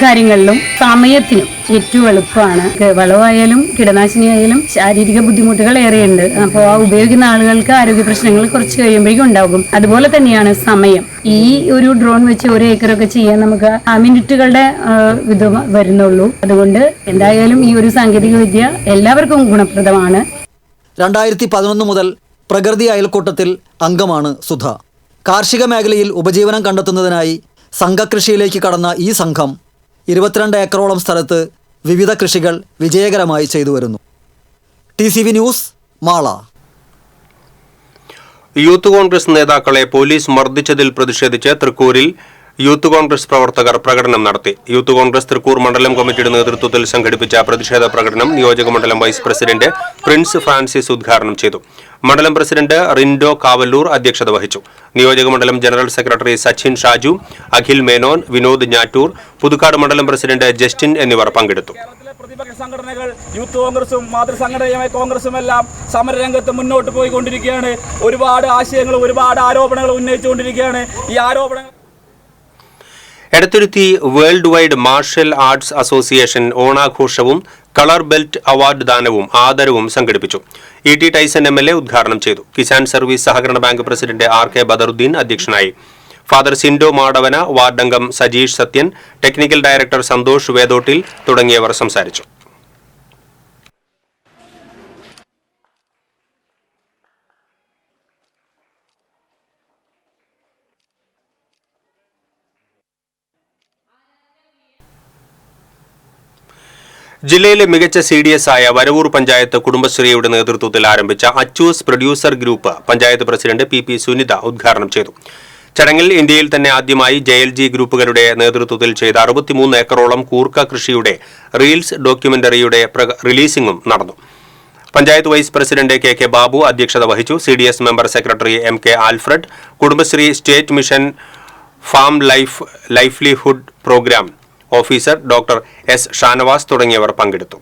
കാര്യങ്ങളിലും സമയത്തിനും ഏറ്റവും എളുപ്പമാണ്. വളമായാലും കീടനാശിനിയായാലും ശാരീരിക ബുദ്ധിമുട്ടുകൾ ഏറെയുണ്ട്. അപ്പോൾ ആ ഉപയോഗിക്കുന്ന ആളുകൾക്ക് ആരോഗ്യ പ്രശ്നങ്ങൾ കുറച്ച് കഴിയുമ്പോഴേക്കും ഉണ്ടാകും. അതുപോലെ തന്നെയാണ് സമയം. ഈ ഒരു ഡ്രോൺ വെച്ച് 1 ഏക്കറൊക്കെ ചെയ്യാൻ നമുക്ക് മിനിറ്റുകളുടെ ഇത് വരുന്നുള്ളൂ. അതുകൊണ്ട് എന്തായാലും ഈ ഒരു സാങ്കേതിക വിദ്യ എല്ലാവർക്കും ഗുണപ്രദമാണ്. 2011 മുതൽ പ്രകൃതി അയൽക്കൂട്ടത്തിൽ അംഗമാണ് സുധ. കാർഷിക മേഖലയിൽ ഉപജീവനം കണ്ടെത്തുന്നതിനായി സംഘകൃഷിയിലേക്ക് കടന്ന ഈ സംഘം 22 ഏക്കറോളം സ്ഥലത്ത് വിവിധ കൃഷികൾ വിജയകരമായി ചെയ്തു വരുന്നു. TCV news, Mala. Youth Congress നേതാക്കളെ പോലീസ് മർദ്ദിച്ചതിൽ പ്രതിഷേധിച്ച് തൃക്കൂരിൽ യൂത്ത് കോൺഗ്രസ് പ്രവർത്തകർ പ്രകടനം നടത്തി. യൂത്ത് കോൺഗ്രസ് തൃക്കൂർ മണ്ഡലം കമ്മിറ്റിയുടെ നേതൃത്വത്തിൽ സംഘടിപ്പിച്ച പ്രതിഷേധ പ്രകടനം നിയോജക മണ്ഡലം വൈസ് പ്രസിഡന്റ് പ്രിൻസ് ഫ്രാൻസിസ് ഉദ്ഘാടനം ചെയ്തു. മണ്ഡലം പ്രസിഡന്റ് റിൻഡോ കാവല്ലൂർ അധ്യക്ഷത വഹിച്ചു. നിയോജക മണ്ഡലം ജനറൽ സെക്രട്ടറി സച്ചിൻ ഷാജു, അഖിൽ മേനോൻ, വിനോദ് ഞാറ്റൂർ, പുതുക്കാട് മണ്ഡലം പ്രസിഡന്റ് ജസ്റ്റിൻ എന്നിവർ പങ്കെടുത്തു. പ്രതിപക്ഷ സംഘടനകൾ യൂത്ത് കോൺഗ്രസും മാതൃസംഘടനയുമായ കോൺഗ്രസും എല്ലാം സമരരംഗത്ത് മുന്നോട്ട് പോയിക്കൊണ്ടിരിക്കുകയാണ്. ഒരുപാട് ആശയങ്ങളും ഒരുപാട് ആരോപണങ്ങളും ഉന്നയിച്ചുകൊണ്ടിരിക്കുകയാണ്. ഈ ആരോപണങ്ങൾ Edathuruthy world wide martial arts association ഓണാഘോഷവും കളർ ബെൽറ്റ് അവാർഡ് ദാനവും ആദരവും സംഘടിപ്പിച്ചു. ET ടൈസൺ MLA ഉദ്ഘാടനം ചെയ്തു. കിസാൻ സർവീസ് സഹകരണ ബാങ്ക് പ്രസിഡന്റ് RK ബദറുദ്ദീൻ അധ്യക്ഷനായി. ഫാദർ സിൻഡോ മാടവന, വാർഡംഗം സജീഷ് സത്യൻ, ടെക്നിക്കൽ ഡയറക്ടർ സന്തോഷ് വേദോട്ടിൽ തുടങ്ങിയവർ സംസാരിച്ചു. ജില്ലയിലെ മികച്ച CDS ആയ വരവൂർ പഞ്ചായത്ത് കുടുംബശ്രീയുടെ നേതൃത്വത്തിൽ ആരംഭിച്ച Achus producer group panchayat president PP Sunitha ഉദ്ഘാടനം ചെയ്തു. ചടങ്ങിൽ ഇന്ത്യയിൽ തന്നെ ആദ്യമായി JLG ഗ്രൂപ്പുകളുടെ നേതൃത്വത്തിൽ ചെയ്ത 63 ഏക്കറോളം കൂർക്ക കൃഷിയുടെ റീൽസ് ഡോക്യുമെന്ററിയുടെ റിലീസിംഗും നടന്നു. Panchayat vice president KK Babu അധ്യക്ഷത വഹിച്ചു. CDS member secretary MK Alfred, Kudumbashree state mission farm livelihood programme officer doctor S Shanavas തുടങ്ങിയവർ പങ്കെടുത്തു.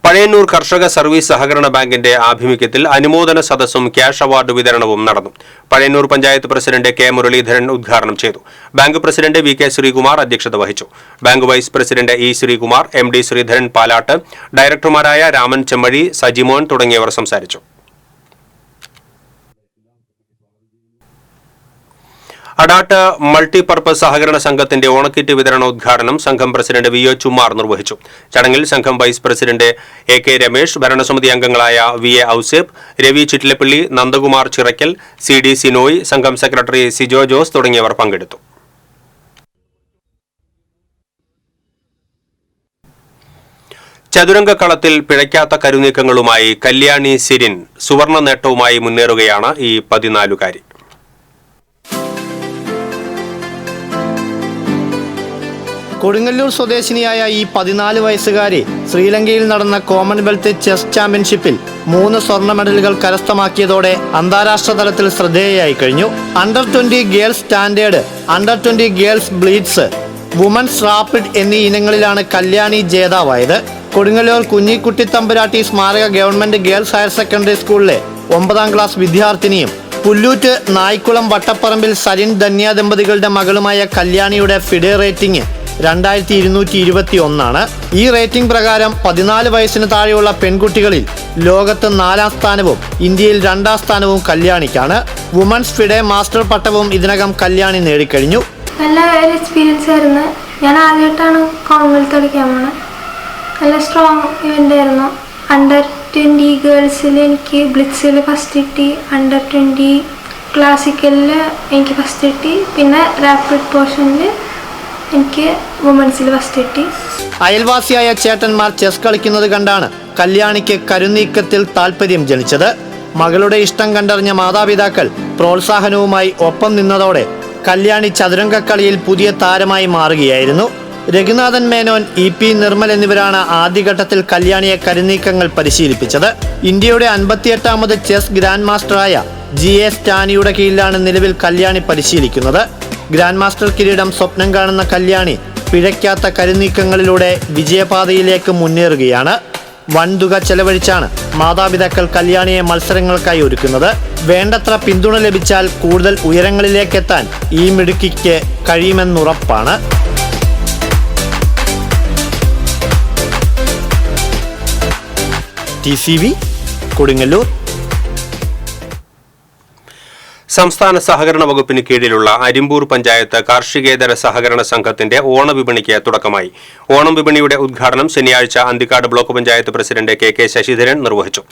പഴയന്നൂർ കർഷക സർവീസ് സഹകരണ ബാങ്കിന്റെ ആഭിമുഖ്യത്തിൽ അനുമോദന സദസ്സും ക്യാഷ് അവാർഡ് വിതരണവും നടന്നു. പഴയന്നൂർ പഞ്ചായത്ത് പ്രസിഡന്റ് കെ മുരളീധരൻ ഉദ്ഘാടനം ചെയ്തു. Bank president V K Sreekumar അധ്യക്ഷത വഹിച്ചു. Bank vice president E Sreekumar, M D Sreedharan Palatt, ഡയറക്ടർമാരായ രാമൻ ചെമ്മഴി, സജിമോൻ തുടങ്ങിയവർ സംസാരിച്ചു. അടാട്ട് മൾട്ടിപർപ്പസ് സഹകരണ സംഘത്തിന്റെ ഓണക്കിറ്റ് വിതരണോദ്ഘാടനം സംഘം പ്രസിഡന്റ് വി ഒ ചുമാർ നിർവഹിച്ചു. ചടങ്ങിൽ സംഘം vice president A K Ramesh, ഭരണസമിതി അംഗങ്ങളായ V A Ouseph, Ravi Chittilappilly, Nandakumar Chirakkal, C D Sinoy, സംഘം സെക്രട്ടറി സിജോ ജോസ് തുടങ്ങിയവർ പങ്കെടുത്തു. ചതുരംഗക്കളത്തിൽ പിഴയ്ക്കാത്ത കരുനീക്കങ്ങളുമായി കല്യാണി സിരിൻ സുവർണ നേട്ടവുമായി മുന്നേറുകയാണ് ഈ 14കാരി. കൊടുങ്ങല്ലൂർ സ്വദേശിനിയായ ഈ 14 വയസ്സുകാരി ശ്രീലങ്കയിൽ നടന്ന കോമൺവെൽത്ത് ചെസ് ചാമ്പ്യൻഷിപ്പിൽ 3 സ്വർണ്ണ മെഡലുകൾ കരസ്ഥമാക്കിയതോടെ അന്താരാഷ്ട്ര തലത്തിൽ ശ്രദ്ധേയയായി കഴിഞ്ഞു. Under 20 girls standard, under 20 girls blitz, women's rapid എന്നീ ഇനങ്ങളിലാണ് കല്യാണി ജേതാവായത്. കൊടുങ്ങല്ലൂർ കുഞ്ഞിക്കുട്ടിത്തമ്പുരാട്ടി സ്മാരക ഗവൺമെന്റ് ഗേൾസ് ഹയർ സെക്കൻഡറി സ്കൂളിലെ 9ാം ക്ലാസ് വിദ്യാർത്ഥിനിയും പുല്ലൂറ്റ് നായ്ക്കുളം വട്ടപ്പറമ്പിൽ സരിൻ ധന്യ ദമ്പതികളുടെ മകളുമായ കല്യാണിയുടെ ഫിഡെ റേറ്റിംഗ് 2221 ഈ റേറ്റിംഗ് പ്രകാരം 14 വയസ്സിന് താഴെയുള്ള പെൺകുട്ടികളിൽ ലോകത്ത് 4ാം സ്ഥാനവും ഇന്ത്യയിൽ 2ാം സ്ഥാനവും കല്യാണിക്കാണ്. വുമൻസ് ഫിഡെ മാസ്റ്റർ പട്ടവും ഇതിനകം കല്യാണി നേടിക്കഴിഞ്ഞു. നല്ല ഒരു എക്സ്പീരിയൻസ് ആയിരുന്നു. ഞാൻ ആദ്യമായിട്ടാണ് കോമൺവെൽത്ത് കളിക്കാൻ പോണത്. നല്ല സ്ട്രോങ് ഇവൻ്റ് ആയിരുന്നു. അണ്ടർ 20 ഗേൾസിൽ എനിക്ക് ബ്ലിറ്റ്സിൽ ഫസ്റ്റ് കിട്ടി, അണ്ടർ 20 ക്ലാസിക്കലിൽ എനിക്ക് ഫസ്റ്റ് കിട്ടി, പിന്നെ റാപ്പിഡ് പോർഷനിൽ എനിക്ക് വുമൻസിൽ ഫസ്റ്റ് കിട്ടി. അയൽവാസിയായ ചേട്ടന്മാർ ചെസ് കളിക്കുന്നത് കണ്ടാണ് കല്യാണിക്ക് കരുനീക്കത്തിൽ താല്പര്യം ജനിച്ചത്. മകളുടെ ഇഷ്ടം കണ്ടറിഞ്ഞ മാതാപിതാക്കൾ പ്രോത്സാഹനവുമായി ഒപ്പം നിന്നതോടെ കല്യാണി ചതുരംഗക്കളിയിൽ പുതിയ താരമായി മാറുകയായിരുന്നു. രഘുനാഥൻ മേനോൻ, ഇ പി നിർമ്മൽ എന്നിവരാണ് ആദ്യഘട്ടത്തിൽ കല്യാണിയെ കരുനീക്കങ്ങൾ പരിശീലിപ്പിച്ചത്. ഇന്ത്യയുടെ 58ാമത് ചെസ് ഗ്രാൻഡ് മാസ്റ്ററായ ജി എ സ്റ്റാനിയുടെ കീഴിലാണ് നിലവിൽ കല്യാണി പരിശീലിക്കുന്നത്. ഗ്രാൻഡ് മാസ്റ്റർ കിരീടം സ്വപ്നം കാണുന്ന കല്യാണി പിഴയ്ക്കാത്ത കരുനീക്കങ്ങളിലൂടെ വിജയപാതയിലേക്ക് മുന്നേറുകയാണ്. വൻതുക ചെലവഴിച്ചാണ് മാതാപിതാക്കൾ കല്യാണിയെ മത്സരങ്ങൾക്കായി ഒരുക്കുന്നത്. വേണ്ടത്ര പിന്തുണ ലഭിച്ചാൽ കൂടുതൽ ഉയരങ്ങളിലേക്കെത്താൻ ഈ മിടുക്കിക്ക് കഴിയുമെന്നുറപ്പാണ്. TCV കൊടുങ്ങല്ലൂർ. സംസ്ഥാന സഹകരണ വകുപ്പിന് കീഴിലുള്ള അരിമ്പൂർ പഞ്ചായത്ത് കാർഷികേതര സഹകരണ സംഘത്തിന്റെ ഓണവിപണിക്ക് തുടക്കമായി. ഓണം വിപണിയുടെ ഉദ്ഘാടനം ശനിയാഴ്ച Anthikad block panchayat president K K Sasidharan നിർവഹിച്ചു.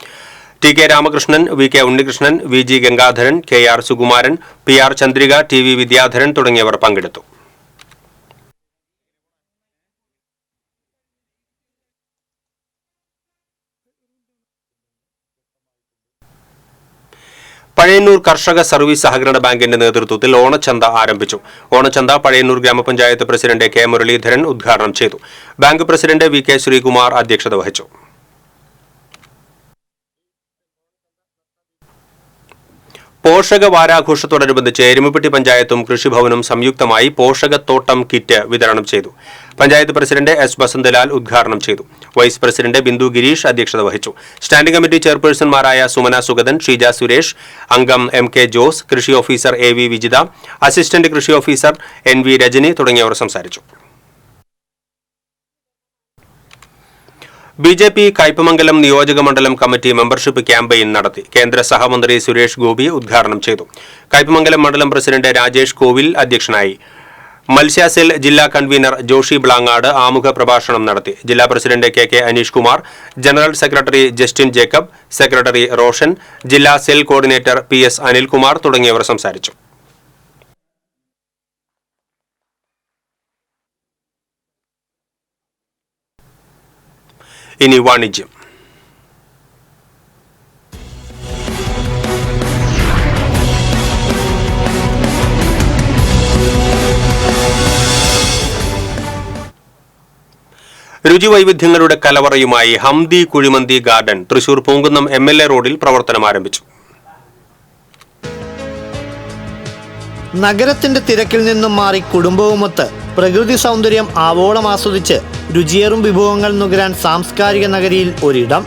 T K Ramakrishnan, V K Unnikrishnan, V G Gangadharan, K R Sukumaran, P R Chandrika, T V Vidyadharan തുടങ്ങിയവർ പങ്കെടുത്തു. പഴയന്നൂർ കർഷക സർവീസ് സഹകരണ ബാങ്കിന്റെ നേതൃത്വത്തിൽ ഓണച്ചന്ത ആരംഭിച്ചു. ഓണച്ചന്ത പഴയന്നൂർ ഗ്രാമപഞ്ചായത്ത് പ്രസിഡന്റ് കെ മുരളീധരൻ ഉദ്ഘാടനം ചെയ്തു. Bank president V K Sreekumar അധ്യക്ഷത വഹിച്ചു. പോഷക വാരാഘോഷത്തോടനുബന്ധിച്ച് എരുമപ്പെട്ടി പഞ്ചായത്തും കൃഷിഭവനും സംയുക്തമായി പോഷകത്തോട്ടം കിറ്റ് വിതരണം ചെയ്തു. പഞ്ചായത്ത് പ്രസിഡന്റ് എസ് ബസന്തലാൽ ഉദ്ഘാടനം ചെയ്തു. വൈസ് പ്രസിഡന്റ് ബിന്ദു ഗിരീഷ് അധ്യക്ഷത വഹിച്ചു. സ്റ്റാൻഡിംഗ് കമ്മിറ്റി ചെയർപേഴ്സൺമാരായ സുമന സുഗതൻ, ഷീജ സുരേഷ്, അംഗം എം കെ ജോസ്, കൃഷി officer A V Vijitha, assistant കൃഷി ഓഫീസർ എൻ വി രജനി തുടങ്ങിയവർ സംസാരിച്ചു. BJP കയ്പമംഗലം നിയോജകമണ്ഡലം കമ്മിറ്റി മെമ്പർഷിപ്പ് ക്യാമ്പയിൻ നടത്തി. കേന്ദ്ര സഹമന്ത്രി സുരേഷ് ഗോപി ഉദ്ഘാടനം ചെയ്തു. കയ്പമംഗലം മണ്ഡലം പ്രസിഡന്റ് രാജേഷ് കോവിൽ അധ്യക്ഷനായി. മത്സ്യസെൽ ജില്ലാ കൺവീനർ ജോഷി ബ്ലാങ്ങാട് ആമുഖ പ്രഭാഷണം നടത്തി. ജില്ലാ president K K Aneesh Kumar, general secretary Justin Jacob, secretary Roshan, ജില്ലാ സെൽ കോർഡിനേറ്റർ PS അനിൽകുമാർ തുടങ്ങിയവർ സംസാരിച്ചു. ഇനി വാണിജ്യം. രുചിവൈവിധ്യങ്ങളുടെ കലവറയുമായി ഹംദി കുഴിമന്തി ഗാർഡൻ തൃശൂർ പൂങ്കുന്നം MLA റോഡിൽ പ്രവർത്തനം ആരംഭിച്ചു. നഗരത്തിന്റെ തിരക്കിൽ നിന്നും മാറി കുടുംബവുമൊത്ത് പ്രകൃതി സൗന്ദര്യം ആവോളം ആസ്വദിച്ച് രുചിയേറും വിഭവങ്ങൾ നുകരാൻ സാംസ്കാരിക നഗരിയിൽ ഒരിടം.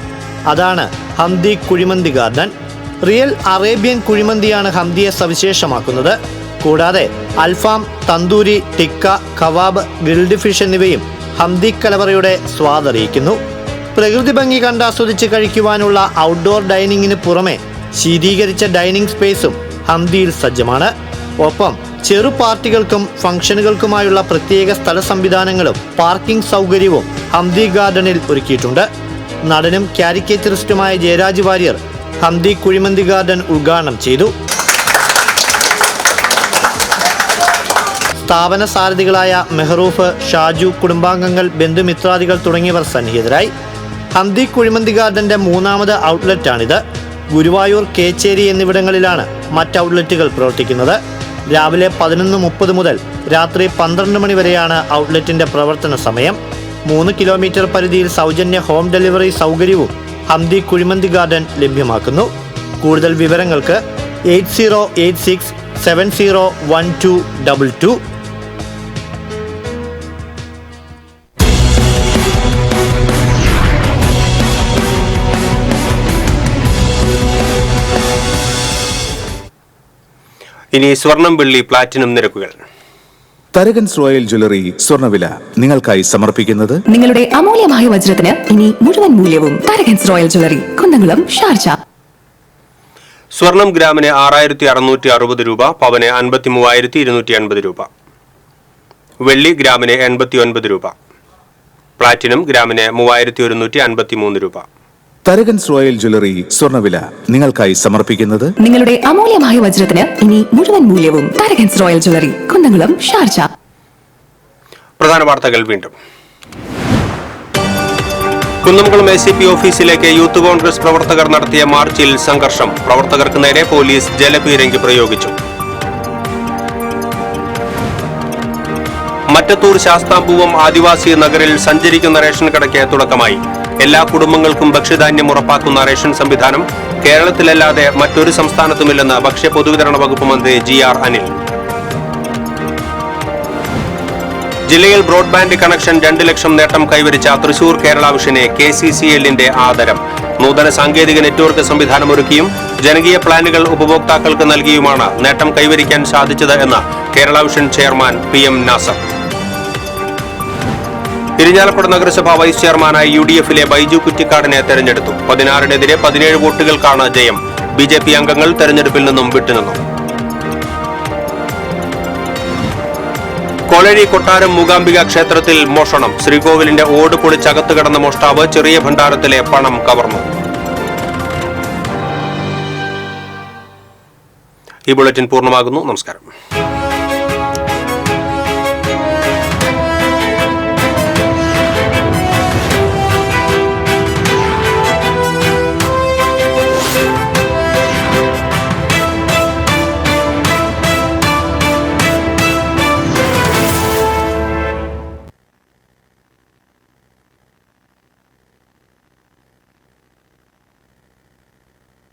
അതാണ് Hamdi kuzhimandi garden. Real Arabian കുഴിമന്തിയാണ് ഹംദിയെ സവിശേഷമാക്കുന്നത്. കൂടാതെ alfaham, tandoori, tikka, kebab, grilled fish എന്നിവയും ഹംദി കലവറയുടെ സ്വാദറിയിക്കുന്നു. പ്രകൃതി ഭംഗി കണ്ടാസ്വദിച്ച് കഴിക്കുവാനുള്ള ഔട്ട്ഡോർ ഡൈനിങ്ങിന് പുറമെ ശീതീകരിച്ച ഡൈനിങ് സ്പേസും ഹംദിയിൽ സജ്ജമാണ്. ഒപ്പം ചെറു പാർട്ടികൾക്കും ഫംഗ്ഷനുകൾക്കുമായുള്ള പ്രത്യേക സ്ഥല സംവിധാനങ്ങളും പാർക്കിംഗ് സൗകര്യവും ഹംദി ഗാർഡനിൽ ഒരുക്കിയിട്ടുണ്ട്. നടനും കാരിക്കേച്ചറിസ്റ്റുമായ ജയരാജ് വാര്യർ ഹംദി കുഴിമന്തി ഗാർഡൻ ഉദ്ഘാടനം ചെയ്തു. സ്ഥാപന സാരഥികളായ മെഹറൂഫ്, ഷാജു, കുടുംബാംഗങ്ങൾ, ബന്ധുമിത്രാദികൾ തുടങ്ങിയവർ സന്നിഹിതരായി. ഹംദി കുഴിമന്തി ഗാർഡന്റെ 3ാമത് ഔട്ട്ലെറ്റാണിത്. ഗുരുവായൂർ, കേച്ചേരി എന്നിവിടങ്ങളിലാണ് മറ്റ് ഔട്ട്ലെറ്റുകൾ പ്രവർത്തിക്കുന്നത്. രാവിലെ 11:30 മുതൽ രാത്രി 12 മണി വരെയാണ് ഔട്ട്ലെറ്റിന്റെ പ്രവർത്തന സമയം. 3 കിലോമീറ്റർ പരിധിയിൽ സൗജന്യ ഹോം ഡെലിവറി സൗകര്യവും ഹംദി കുഴിമന്തി ഗാർഡൻ ലഭ്യമാക്കുന്നു. കൂടുതൽ വിവരങ്ങൾക്ക് 8086701222. ഇനി സ്വർണം, വെള്ളി, പ്ലാറ്റിനം നിരക്കുകൾ. തരകൻസ് റോയൽ ജ്വല്ലറി സ്വർണ്ണവില നിങ്ങൾക്കായി സമർപ്പിക്കുന്നത് നിങ്ങളുടെ അമൂല്യമായ വജ്രത്തിന് ഇനി മുഴുവൻ മൂല്യവും Tharakans royal jewellery, Kunnamkulam, Sharjah. സ്വർണം ഗ്രാമിന് 6660 രൂപ, പവന് 53,250 രൂപ. വെള്ളി ഗ്രാമിന് 89 രൂപ. പ്ലാറ്റിനം ഗ്രാമിന് 3153 രൂപ. തരകൻസ് റോയൽ ജ്വല്ലറി സ്വർണ്ണവില നിങ്ങൾക്കായി സമർപ്പിക്കുന്നത് നിങ്ങളുടെ അമൂല്യമായ വജ്രത്തിന് ഇനി മുഴുവൻ മൂല്യവും Tharakans royal jewellery, Kunnamkulam, Sharjah. പ്രധാന വാർത്തകൾ വീണ്ടും. കുന്നംകുളം ACP ഓഫീസിലേക്ക് യൂത്ത് കോൺഗ്രസ് പ്രവർത്തകർ നടത്തിയ മാർച്ചിൽ സംഘർഷം. പ്രവർത്തകർക്ക് നേരെ പോലീസ് ജലപീരങ്കി പ്രയോഗിച്ചു. മറ്റത്തൂർ ശാസ്താംപൂവം ആദിവാസി നഗറിൽ സഞ്ചരിക്കുന്ന റേഷൻ കടയ്ക്ക് തുടക്കമായി. എല്ലാ കുടുംബങ്ങൾക്കും ഭക്ഷ്യധാന്യം ഉറപ്പാക്കുന്ന റേഷൻ സംവിധാനം കേരളത്തിലല്ലാതെ മറ്റൊരു സംസ്ഥാനത്തുമില്ലെന്ന് ഭക്ഷ്യ പൊതുവിതരണ വകുപ്പ് മന്ത്രി GR അനിൽ. ജില്ലയിൽ ബ്രോഡ്ബാൻഡ് കണക്ഷൻ 2 ലക്ഷം നേട്ടം കൈവരിച്ച തൃശൂർ കേരള വിഷനെ KCCL-ന്റെ ആദരം. നൂതന സാങ്കേതിക നെറ്റ്വർക്ക് സംവിധാനമൊരുക്കിയും ജനകീയ പ്ലാനുകൾ ഉപഭോക്താക്കൾക്ക് നൽകിയുമാണ് നേട്ടം കൈവരിക്കാൻ സാധിച്ചത് എന്ന് Kerala vision chairman PM Nasar. Irinjalakuda നഗരസഭ വൈസ് ചെയർമാനായി UDF-ലെ ബൈജു കുറ്റിക്കാടിനെ തെരഞ്ഞെടുത്തു. 16-നെതിരെ 17 വോട്ടുകൾക്കാണ് ജയം. BJP അംഗങ്ങൾ തെരഞ്ഞെടുപ്പിൽ നിന്നും വിട്ടുനിന്നു. കോളേരി കൊട്ടാരം മൂകാംബിക ക്ഷേത്രത്തിൽ മോഷണം. ശ്രീകോവിലിന്റെ ഓട് പൊളിച്ചകത്ത് കടന്ന മോഷ്ടാവ് ചെറിയ ഭണ്ഡാരത്തിലെ പണം കവർന്നു. ഈ ബുള്ളറ്റിൻ പൂർണ്ണമാകുന്നു. നമസ്കാരം.